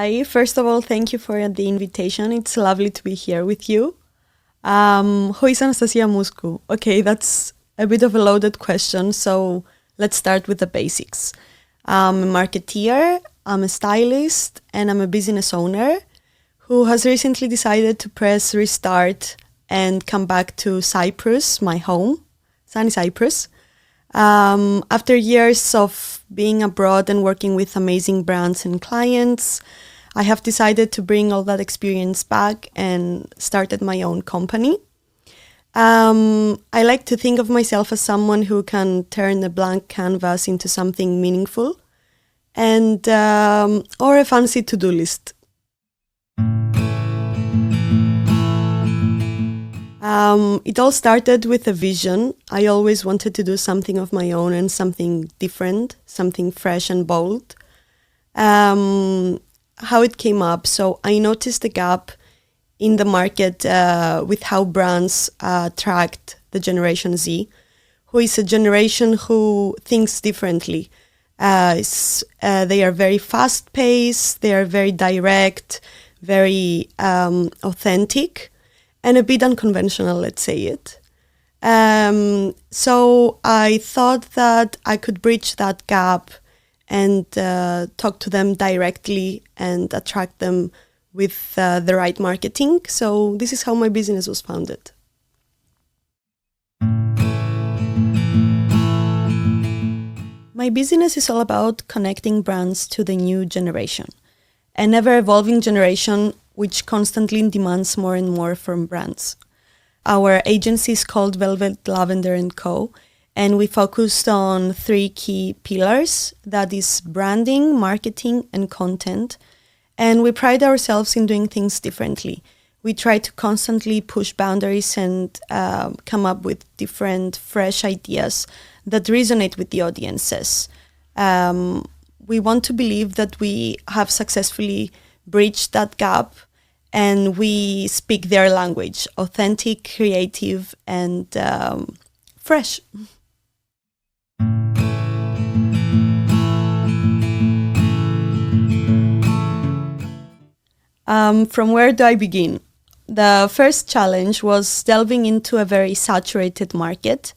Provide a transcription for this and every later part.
Hi, first of all, thank you for the invitation. It's lovely to be here with you. Who is Anastasia Muscu? Okay, that's a bit of a loaded question, so let's start with the basics. I'm a marketeer, I'm a stylist, and I'm a business owner who has recently decided to press restart and come back to Cyprus, my home, sunny Cyprus. After years of being abroad and working with amazing brands and clients, I have decided to bring all that experience back and started my own company. I like to think of myself as someone who can turn a blank canvas into something meaningful and or a fancy to-do list. It all started with a vision. I always wanted to do something of my own and something different, something fresh and bold. How it came up. So I noticed a gap in the market with how brands attract the Generation Z, who is a generation who thinks differently. They are very fast-paced, they are very direct, very authentic, and a bit unconventional, let's say it. So I thought that I could bridge that gap and talk to them directly and attract them with the right marketing. So this is how my business was founded. My business is all about connecting brands to the new generation, an ever-evolving generation which constantly demands more and more from brands. Our agency is called Velvet Lavender & Co., and we focused on 3 key pillars, that is branding, marketing, and content. And we pride ourselves in doing things differently. We try to constantly push boundaries and come up with different, fresh ideas that resonate with the audiences. We want to believe that we have successfully bridged that gap and we speak their language, authentic, creative, and fresh. From where do I begin? The first challenge was delving into a very saturated market.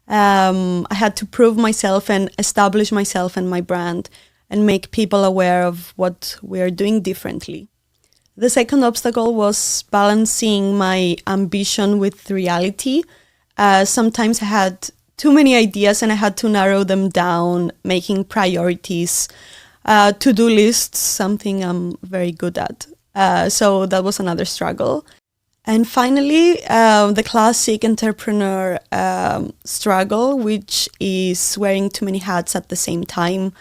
I had to prove myself and establish myself and my brand and make people aware of what we're doing differently. The second obstacle was balancing my ambition with reality. Sometimes I had too many ideas and I had to narrow them down, making priorities, to-do lists, something I'm very good at. So that was another struggle. And finally, the classic entrepreneur struggle, which is wearing too many hats at the same time.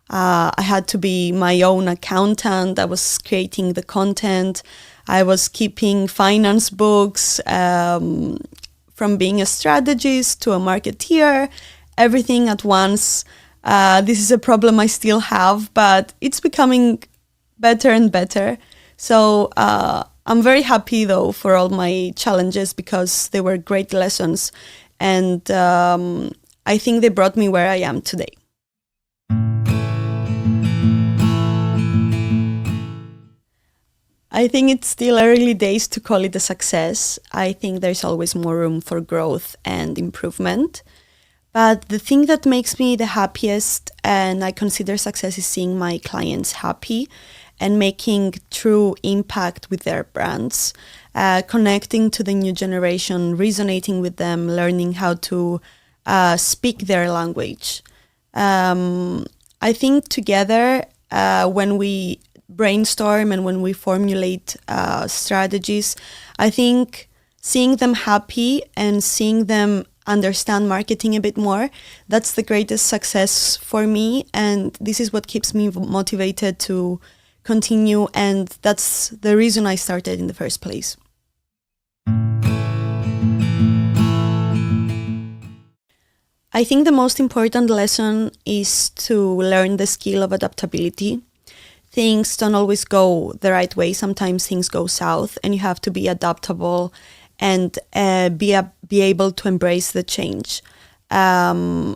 I had to be my own accountant. I was creating the content. I was keeping finance books, from being a strategist to a marketeer, everything at once. This is a problem I still have, but it's becoming better and better. So I'm very happy, though, for all my challenges because they were great lessons. And I think they brought me where I am today. I think it's still early days to call it a success. I think there's always more room for growth and improvement. But the thing that makes me the happiest and I consider success is seeing my clients happy and making true impact with their brands, connecting to the new generation, resonating with them, learning how to speak their language. I think together, when we brainstorm and when we formulate strategies, I think seeing them happy and seeing them understand marketing a bit more, that's the greatest success for me. And this is what keeps me motivated to continue. And that's the reason I started in the first place. I think the most important lesson is to learn the skill of adaptability. Things don't always go the right way. Sometimes things go south and you have to be adaptable and be able to embrace the change and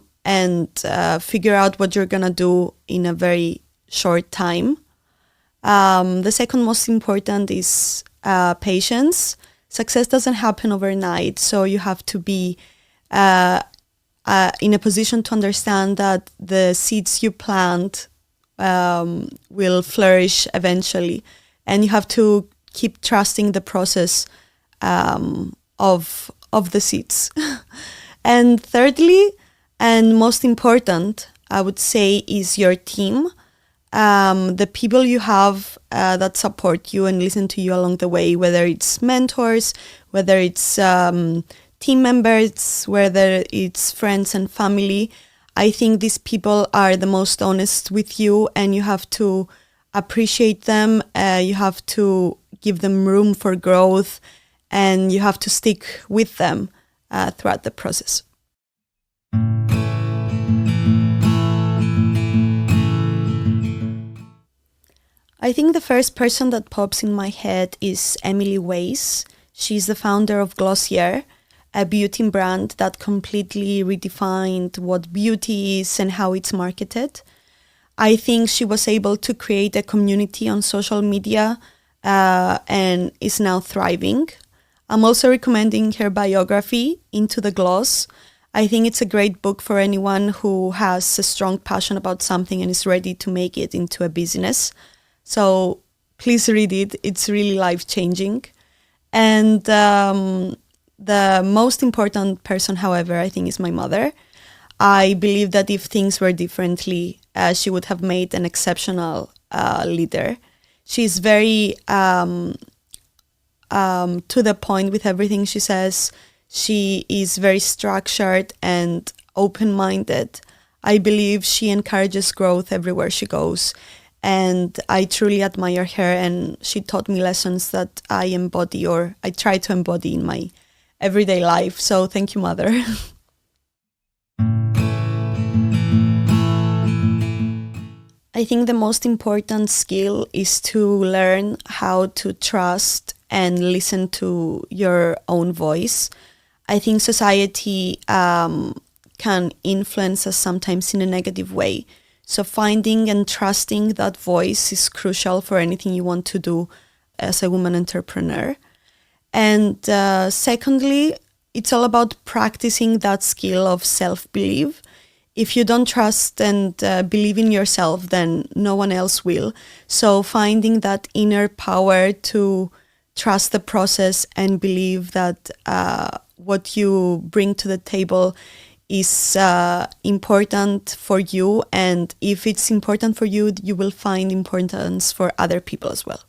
figure out what you're going to do in a very short time. The second most important is patience. Success doesn't happen overnight, so you have to be in a position to understand that the seeds you plant will flourish eventually, and you have to keep trusting the process of the seeds. And thirdly, and most important, I would say, is your team. The people you have that support you and listen to you along the way, whether it's mentors, whether it's team members, whether it's friends and family. I think these people are the most honest with you, and you have to appreciate them. You have to give them room for growth, and you have to stick with them throughout the process. I think the first person that pops in my head is Emily Weiss. She's the founder of Glossier, a beauty brand that completely redefined what beauty is and how it's marketed. I think she was able to create a community on social media and is now thriving. I'm also recommending her biography, Into the Gloss. I think it's a great book for anyone who has a strong passion about something and is ready to make it into a business. So please read it. It's really life-changing. And the most important person, however, I think is my mother. I believe that if things were differently, she would have made an exceptional leader. She's very to the point with everything she says. She is very structured and open-minded. I believe she encourages growth everywhere she goes. And I truly admire her, and she taught me lessons that I embody, or I try to embody in my everyday life. So thank you, Mother. I think the most important skill is to learn how to trust and listen to your own voice. I think society can influence us sometimes in a negative way. So finding and trusting that voice is crucial for anything you want to do as a woman entrepreneur. And secondly, it's all about practicing that skill of self-belief. If you don't trust and believe in yourself, then no one else will. So finding that inner power to trust the process and believe that what you bring to the table is important for you, and if it's important for you, you will find importance for other people as well.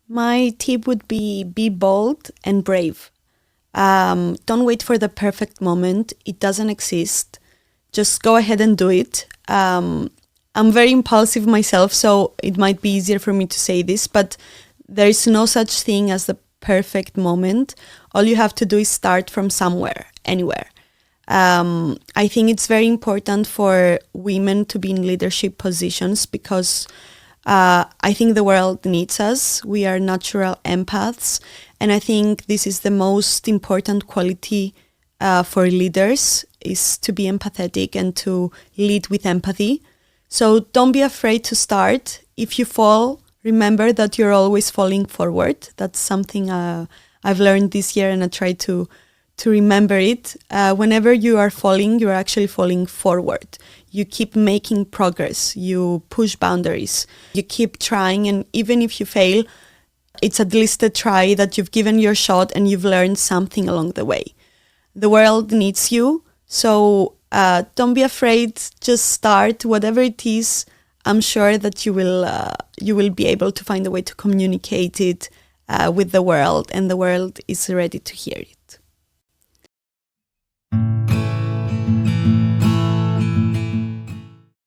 My tip would be bold and brave. Don't wait for the perfect moment. It doesn't exist. Just go ahead and do it. I'm very impulsive myself, so it might be easier for me to say this, but there is no such thing as the perfect moment. All you have to do is start from somewhere, anywhere. I think it's very important for women to be in leadership positions because I think the world needs us. We are natural empaths. And I think this is the most important quality for leaders, is to be empathetic and to lead with empathy. So don't be afraid to start. If you fall, remember that you're always falling forward. That's something I've learned this year, and I try to remember it. Whenever you are falling, you're actually falling forward. You keep making progress. You push boundaries. You keep trying, and even if you fail, it's at least a try that you've given your shot and you've learned something along the way. The world needs you, so don't be afraid. Just start, whatever it is. I'm sure that you will be able to find a way to communicate it with the world, and the world is ready to hear it.